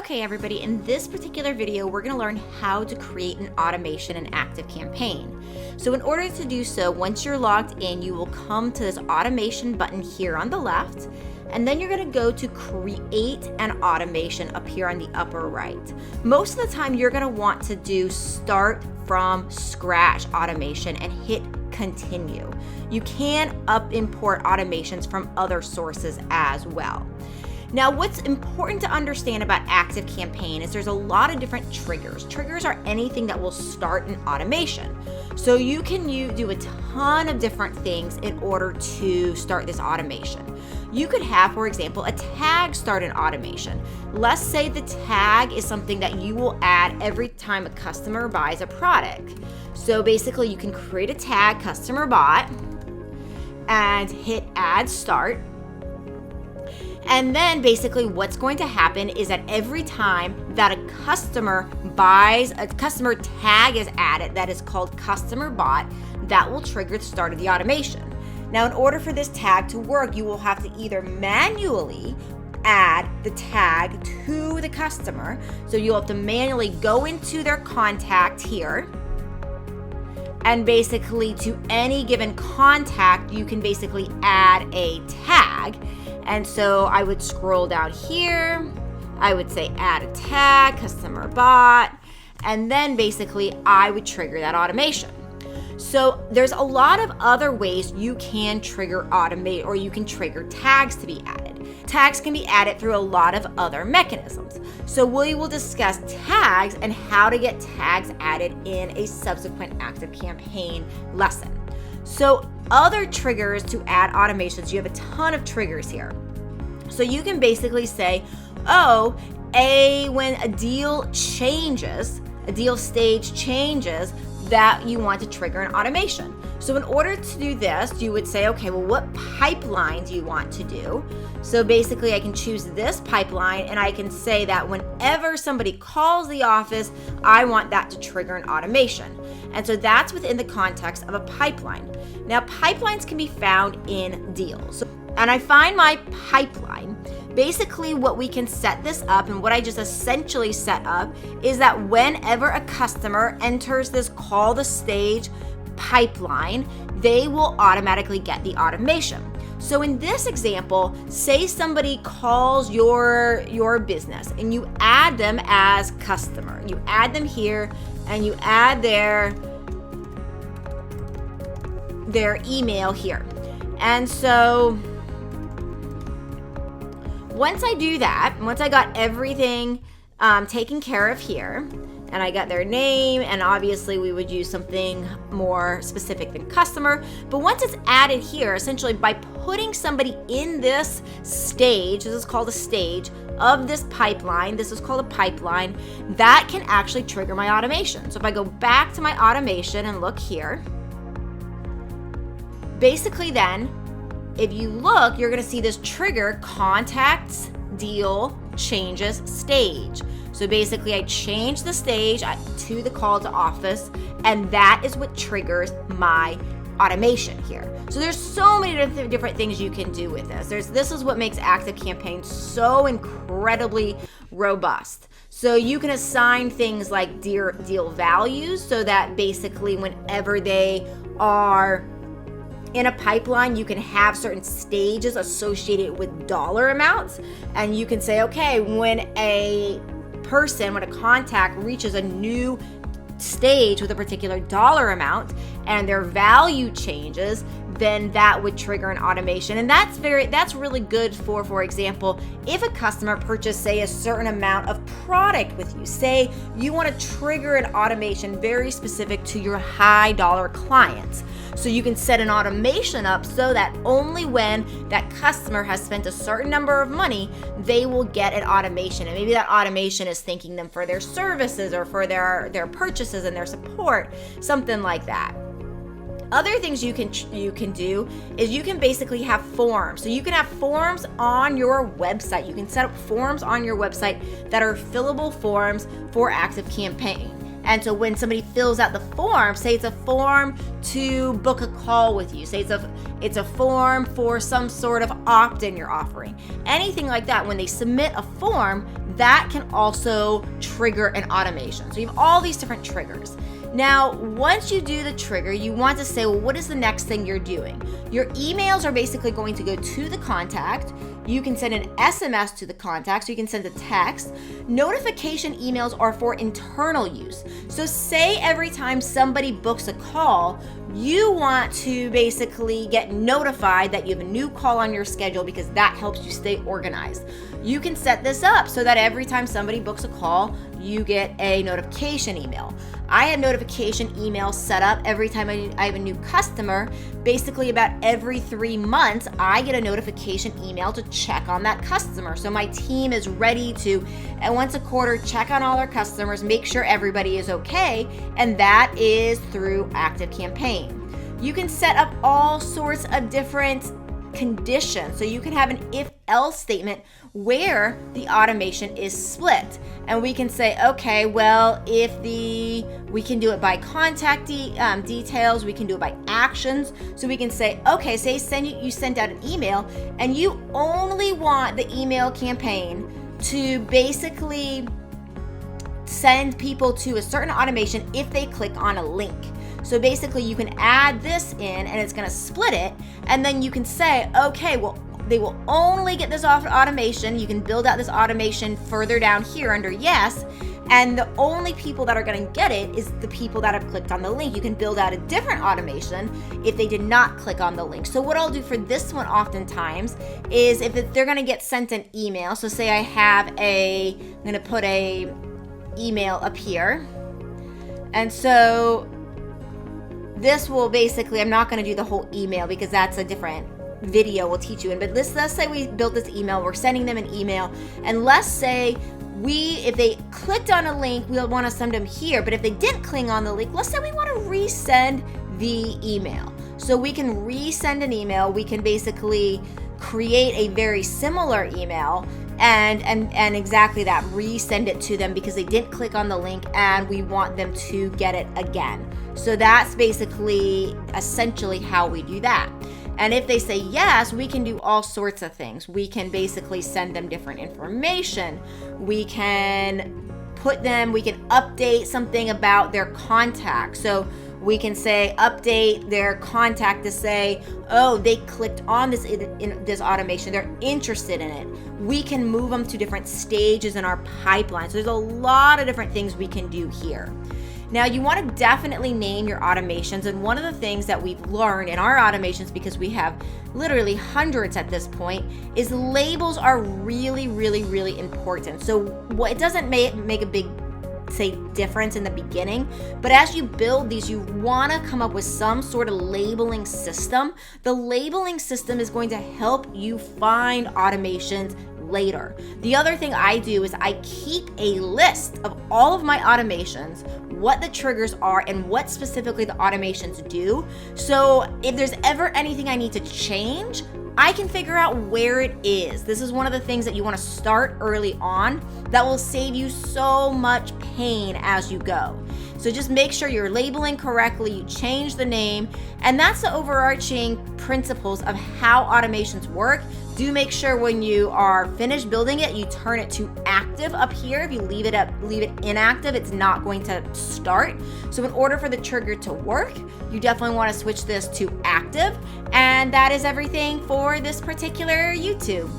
Okay, everybody, in this particular video, we're going to learn how to create an automation in ActiveCampaign. So in order to do so, once you're logged in, you will come to this automation button here on the left, and then you're going to go to create an automation up here on the upper right. Most of the time, you're going to want to do start from scratch automation and hit continue. You can import automations from other sources as well. Now, what's important to understand about ActiveCampaign is there's a lot of different triggers. Triggers are anything that will start an automation. So you can do a ton of different things in order to start this automation. You could have, for example, a tag start an automation. Let's say the tag is something that you will add every time a customer buys a product. So basically, you can create a tag, customer bought, and hit add start. And then basically what's going to happen is that every time that a customer buys, a customer tag is added that is called customer bought, that will trigger the start of the automation. Now, in order for this tag to work, you will have to either manually add the tag to the customer. So you'll have to manually go into their contact here. And basically to any given contact, you can basically add a tag. And so I would scroll down here, I would say add a tag, customer bought, and then basically I would trigger that automation. So there's a lot of other ways you can trigger automate, or you can trigger tags to be added. Tags can be added through a lot of other mechanisms. So we will discuss tags and how to get tags added in a subsequent ActiveCampaign lesson. So other triggers to add automations, you have a ton of triggers here. So you can basically say, when a deal changes, a deal stage changes, that you want to trigger an automation. So in order to do this, you would say, okay, well, what pipeline do you want to do? So basically I can choose this pipeline and I can say that whenever somebody calls the office, I want that to trigger an automation. And so that's within the context of a pipeline. Now, pipelines can be found in deals. And I find my pipeline. Basically, what we can set this up, and what I just essentially set up, is that whenever a customer enters this call the stage pipeline, they will automatically get the automation. So in this example, say somebody calls your business and you add them as customer. You add them here and you add their email here. And so once I do that, once I got everything taken care of here, and I got their name, and obviously we would use something more specific than customer, but once it's added here, essentially by putting somebody in this stage, this is called a stage of this pipeline, this is called a pipeline, that can actually trigger my automation. So if I go back to my automation and look here, basically then, if you look, you're gonna see this trigger contacts, deal, changes, stage. So basically I change the stage to the call to office, and that is what triggers my automation here. So there's so many different things you can do with this. This is what makes ActiveCampaign so incredibly robust. So you can assign things like deal values, so that basically whenever they are in a pipeline, you can have certain stages associated with dollar amounts, and you can say, okay, when a contact reaches a new stage with a particular dollar amount and their value changes, then that would trigger an automation. And that's really good for example, if a customer purchased, say, a certain amount of product with you, say you want to trigger an automation very specific to your high dollar clients. So you can set an automation up so that only when that customer has spent a certain number of money, they will get an automation. And maybe that automation is thanking them for their services or for their purchases and their support, something like that. Other things you can do is you can basically have forms. So you can have forms on your website. You can set up forms on your website that are fillable forms for ActiveCampaign. And so when somebody fills out the form, say it's a form to book a call with you, say it's a form for some sort of opt-in you're offering, anything like that, when they submit a form, that can also trigger an automation. So you have all these different triggers. Now, once you do the trigger, you want to say, well, what is the next thing you're doing? Your emails are basically going to go to the contact. You can send an SMS to the contact, so you can send a text. Notification emails are for internal use. So say every time somebody books a call, you want to basically get notified that you have a new call on your schedule because that helps you stay organized. You can set this up so that every time somebody books a call, you get a notification email. I have notification emails set up every time I have a new customer. Basically, about every 3 months, I get a notification email to check on that customer. So my team is ready to, and once a quarter, check on all our customers, make sure everybody is okay, and that is through ActiveCampaign. You can set up all sorts of different conditions. So you can have an if-else statement where the automation is split. And we can say, okay, well, we can do it by contact details, we can do it by actions. So we can say, okay, say you sent out an email and you only want the email campaign to basically send people to a certain automation if they click on a link. So basically you can add this in and it's going to split it, and then you can say, okay, well, they will only get this automation. You can build out this automation further down here under yes, and the only people that are going to get it is the people that have clicked on the link. You can build out a different automation if they did not click on the link. So what I'll do for this one oftentimes is if they're going to get sent an email, so say I'm going to put a email up here, and so this will basically, I'm not going to do the whole email because that's a different video we'll teach you in, but let's say we built this email, we're sending them an email, and let's say if they clicked on a link, we'll want to send them here, but if they didn't click on the link, let's say we want to resend the email. So we can resend an email, we can basically create a very similar email and exactly that, resend it to them because they didn't click on the link and we want them to get it again. So that's basically essentially how we do that. And if they say yes, we can do all sorts of things. We can basically send them different information. We can update something about their contact. So we can say update their contact to say, oh, they clicked on this automation, they're interested in it. We can move them to different stages in our pipeline. So there's a lot of different things we can do here. Now, you want to definitely name your automations, and one of the things that we've learned in our automations, because we have literally hundreds at this point, is labels are really, really, really important. So it doesn't make a big difference in the beginning, but as you build these, you want to come up with some sort of labeling system. The labeling system is going to help you find automations later. The other thing I do is I keep a list of all of my automations, what the triggers are, and what specifically the automations do. So if there's ever anything I need to change, I can figure out where it is. This is one of the things that you want to start early on that will save you so much pain as you go. So just make sure you're labeling correctly, you change the name, and that's the overarching principles of how automations work. Do make sure when you are finished building it, you turn it to active up here. If you leave it inactive, it's not going to start. So in order for the trigger to work, you definitely want to switch this to active. And that is everything for this particular YouTube.